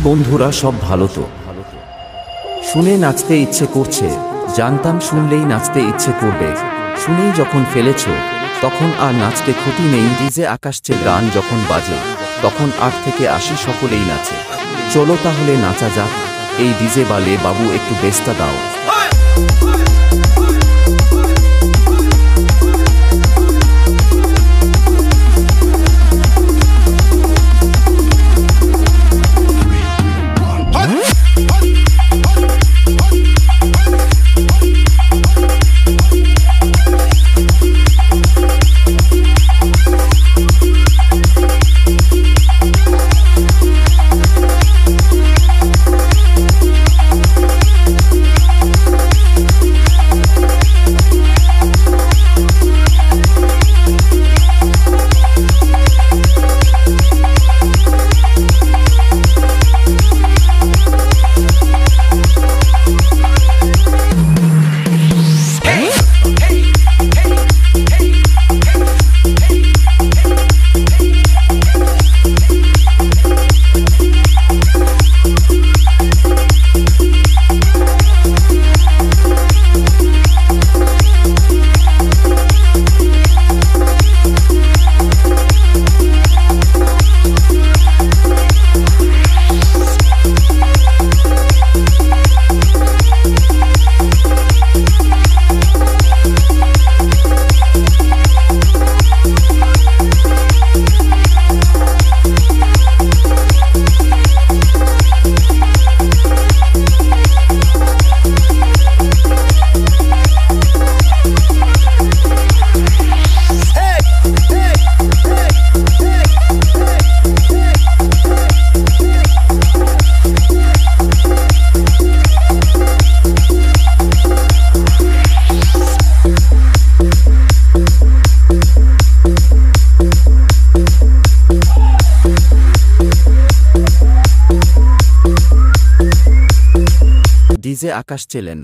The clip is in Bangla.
বন্ধুরা সব ভালো তো? শুনে নাচতে ইচ্ছে করছে, জানতাম শুনলেই নাচতে ইচ্ছে করবে। শুনেই যখন ফেলেছো তখন আর নাচতে ক্ষতি নেই। ডিজে আকাশের গান যখন বাজে তখন 8 থেকে 80 সকলেই নাচে। চলো তাহলে নাচা যাক। এই ডিজে বালে বাবু একটু বেস্তা দাও। ডিজে আকাশ চ্যানেল।